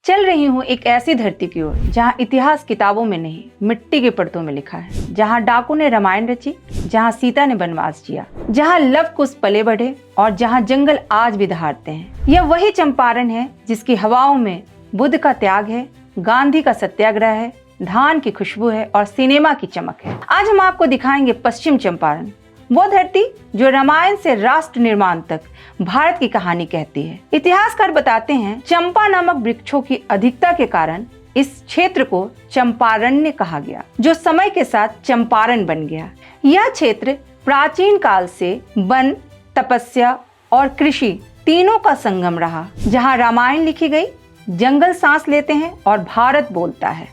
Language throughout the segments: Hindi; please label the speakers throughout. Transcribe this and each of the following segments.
Speaker 1: चल रही हूँ एक ऐसी धरती की ओर जहाँ इतिहास किताबों में नहीं मिट्टी के परतों में लिखा है, जहाँ डाकू ने रामायण रची, जहाँ सीता ने वनवास जिया, जहाँ लव कुश पले बढ़े और जहाँ जंगल आज भी दहाड़ते हैं। यह वही चंपारण है जिसकी हवाओं में बुद्ध का त्याग है, गांधी का सत्याग्रह है, धान की खुशबू है और सिनेमा की चमक है। आज हम आपको दिखाएंगे पश्चिम चंपारण, वो धरती जो रामायण से राष्ट्र निर्माण तक भारत की कहानी कहती है। इतिहासकार बताते हैं चंपा नामक वृक्षों की अधिकता के कारण इस क्षेत्र को चंपारण्य कहा गया, जो समय के साथ चंपारण बन गया। यह क्षेत्र प्राचीन काल से वन, तपस्या और कृषि तीनों का संगम रहा, जहाँ रामायण लिखी गई, जंगल सांस लेते हैं और भारत बोलता है,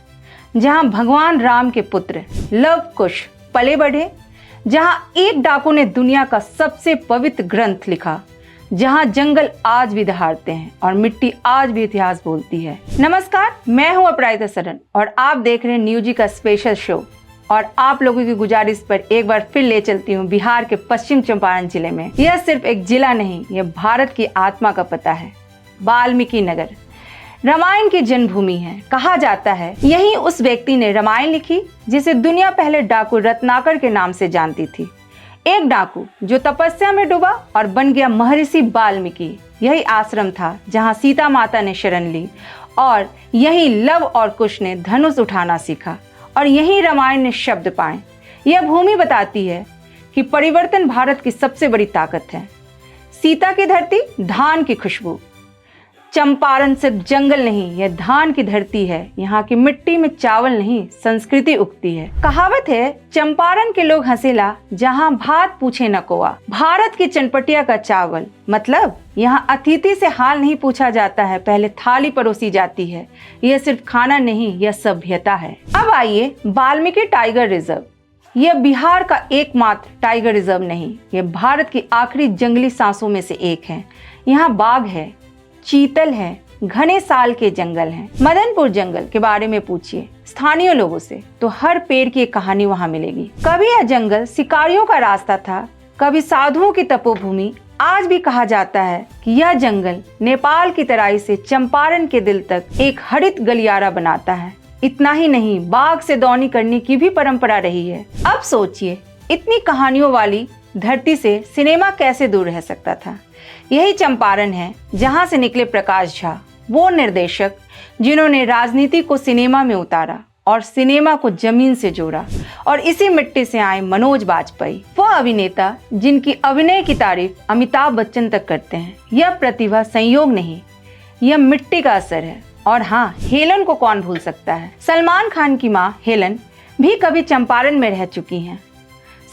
Speaker 1: जहाँ भगवान राम के पुत्र लव कुश पले बढ़े, जहाँ एक डाकू ने दुनिया का सबसे पवित्र ग्रंथ लिखा, जहाँ जंगल आज भी दहाड़ते हैं और मिट्टी आज भी इतिहास बोलती है। नमस्कार, मैं हूँ अपराजिता सरन और आप देख रहे हैं न्यूज जी का स्पेशल शो। और आप लोगों की गुजारिश पर एक बार फिर ले चलती हूँ बिहार के पश्चिम चंपारण जिले में। यह सिर्फ एक जिला नहीं, यह भारत की आत्मा का पता है। वाल्मीकि नगर रामायण की जन्मभूमि है। कहा जाता है यही उस व्यक्ति ने रामायण लिखी जिसे दुनिया पहले डाकू रत्नाकर के नाम से जानती थी। एक डाकू जो तपस्या में डूबा और बन गया महर्षि वाल्मीकि। यही आश्रम था जहां सीता माता ने शरण ली और यही लव और कुश ने धनुष उठाना सीखा और यही रामायण ने शब्द पाए। यह भूमि बताती है कि परिवर्तन भारत की सबसे बड़ी ताकत है। सीता की धरती, धान की खुशबू। चंपारण सिर्फ जंगल नहीं, यह धान की धरती है। यहाँ की मिट्टी में चावल नहीं, संस्कृति उगती है। कहावत है चंपारण के लोग हंसेला, जहाँ भात पूछे न कोआ। भारत की चनपटिया का चावल मतलब यहाँ अतिथि से हाल नहीं पूछा जाता है, पहले थाली परोसी जाती है। यह सिर्फ खाना नहीं, यह सभ्यता है। अब आइए वाल्मीकि टाइगर रिजर्व। यह बिहार का एकमात्र टाइगर रिजर्व नहीं, यह भारत की आखिरी जंगली सांसों में से एक है। यहाँ बाघ है, चीतल है, घने साल के जंगल हैं। मदनपुर जंगल के बारे में पूछिए स्थानीय लोगों से तो हर पेड़ की एक कहानी वहाँ मिलेगी। कभी यह जंगल शिकारियों का रास्ता था, कभी साधुओं की तपोभूमि। आज भी कहा जाता है कि यह जंगल नेपाल की तराई से चंपारण के दिल तक एक हरित गलियारा बनाता है। इतना ही नहीं, बाघ से दौनी करने की भी परंपरा रही है। अब सोचिए, इतनी कहानियों वाली धरती से सिनेमा कैसे दूर रह सकता था। यही चंपारण है जहां से निकले प्रकाश झा, वो निर्देशक जिन्होंने राजनीति को सिनेमा में उतारा और सिनेमा को जमीन से जोड़ा। और इसी मिट्टी से आए मनोज बाजपेयी, वो अभिनेता जिनकी अभिनय की तारीफ अमिताभ बच्चन तक करते हैं। यह प्रतिभा संयोग नहीं, यह मिट्टी का असर है। और हाँ, हेलन को कौन भूल सकता है। सलमान खान की माँ हेलन भी कभी चंपारण में रह चुकी हैं।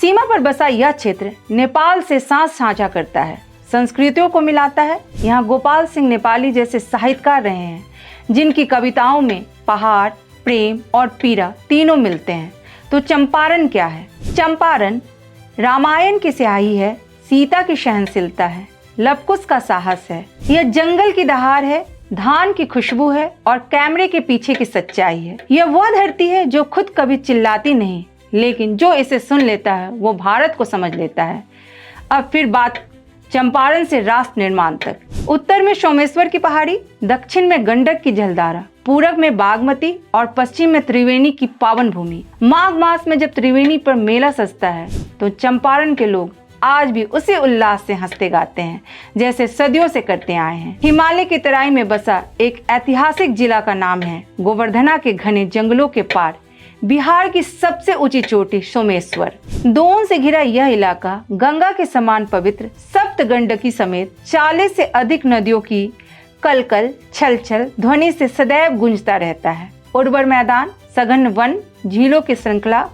Speaker 1: सीमा पर बसा यह क्षेत्र नेपाल से सांस साझा करता है, संस्कृतियों को मिलाता है। यहाँ गोपाल सिंह नेपाली जैसे साहित्यकार रहे हैं जिनकी कविताओं में पहाड़, प्रेम और पीड़ा तीनों मिलते हैं। तो चंपारण क्या है? चंपारण रामायण की स्याही है, सीता की सहनशीलता है, लवकुश का साहस है। यह जंगल की दहाड़ है, धान की खुशबू है और कैमरे के पीछे की सच्चाई है। यह वह धरती है जो खुद कभी चिल्लाती नहीं, लेकिन जो इसे सुन लेता है वो भारत को समझ लेता है। अब फिर बात चंपारण से राष्ट्र निर्माण तक। उत्तर में सोमेश्वर की पहाड़ी, दक्षिण में गंडक की जलधारा, पूरब में बागमती और पश्चिम में त्रिवेणी की पावन भूमि। माघ मास में जब त्रिवेणी पर मेला सजता है तो चंपारण के लोग आज भी उसी उल्लास से हंसते गाते हैं जैसे सदियों से करते आए हैं। हिमालय की तराई में बसा एक ऐतिहासिक जिला का नाम है गोवर्धना के घने जंगलों के पार बिहार की सबसे ऊंची चोटी सोमेश्वर। दोन से घिरा यह इलाका गंगा के समान पवित्र, सप्त गंडकी समेत 40 से अधिक नदियों की कलकल छल छल ध्वनि से सदैव गूंजता रहता है। उर्वर मैदान, सघन वन, झीलों की श्रृंखला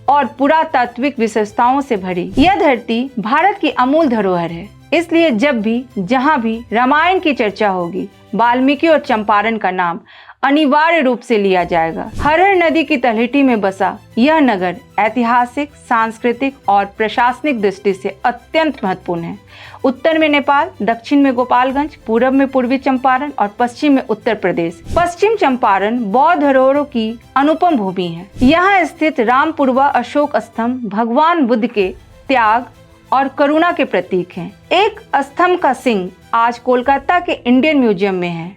Speaker 1: और पुरातात्विक विशेषताओं से भरी यह धरती भारत की अमूल धरोहर है। इसलिए जब भी जहाँ भी रामायण की चर्चा होगी, वाल्मीकि और चंपारण का नाम अनिवार्य रूप से लिया जाएगा। हरहर नदी की तलहटी में बसा यह नगर ऐतिहासिक, सांस्कृतिक और प्रशासनिक दृष्टि से अत्यंत महत्वपूर्ण है। उत्तर में नेपाल, दक्षिण में गोपालगंज, पूरब में पूर्वी चंपारण और पश्चिम में उत्तर प्रदेश। पश्चिम चंपारण बौद्ध धरोहरों की अनुपम भूमि है। यहाँ स्थित रामपुरवा अशोक स्तंभ भगवान बुद्ध के त्याग और करुणा के प्रतीक हैं। एक स्तंभ का सिंह आज कोलकाता के इंडियन म्यूजियम में है,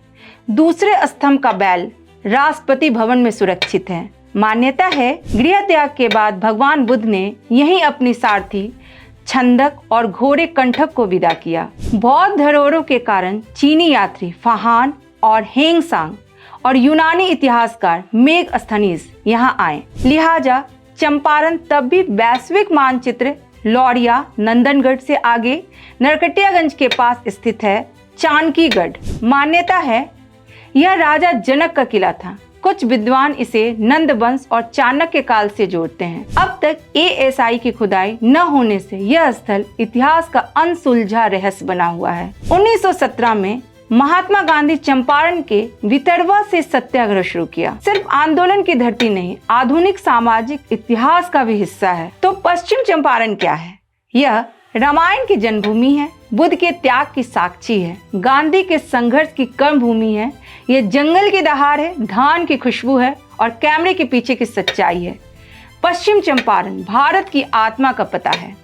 Speaker 1: दूसरे स्तंभ का बैल राष्ट्रपति भवन में सुरक्षित है। मान्यता है गृह त्याग के बाद भगवान बुद्ध ने यहीं अपनी सारथी छंदक और घोड़े कंठक को विदा किया। बौद्ध धरोहरों के कारण चीनी यात्री फाहान और हेंगसांग और यूनानी इतिहासकार मेगस्थनीज यहाँ आए। लिहाजा चंपारण तब भी वैश्विक मानचित्र लौरिया नंदनगढ़ से आगे नरकटियागंज के पास स्थित है चाणकीगढ़। मान्यता है यह राजा जनक का किला था। कुछ विद्वान इसे नंद वंश और चाणक्य काल से जोड़ते हैं। अब तक ASI की खुदाई न होने से यह स्थल इतिहास का अनसुलझा रहस्य बना हुआ है। 1917 में महात्मा गांधी चंपारण के वितरवा से सत्याग्रह शुरू किया। सिर्फ आंदोलन की धरती नहीं, आधुनिक सामाजिक इतिहास का भी हिस्सा है। तो पश्चिम चंपारण क्या है? यह रामायण की जन्मभूमि है, बुद्ध के त्याग की साक्षी है, गांधी के संघर्ष की कर्म भूमि है, ये जंगल की दहाड़ है, धान की खुशबू है और कैमरे के पीछे की सच्चाई है। पश्चिम चंपारण भारत की आत्मा का पता है।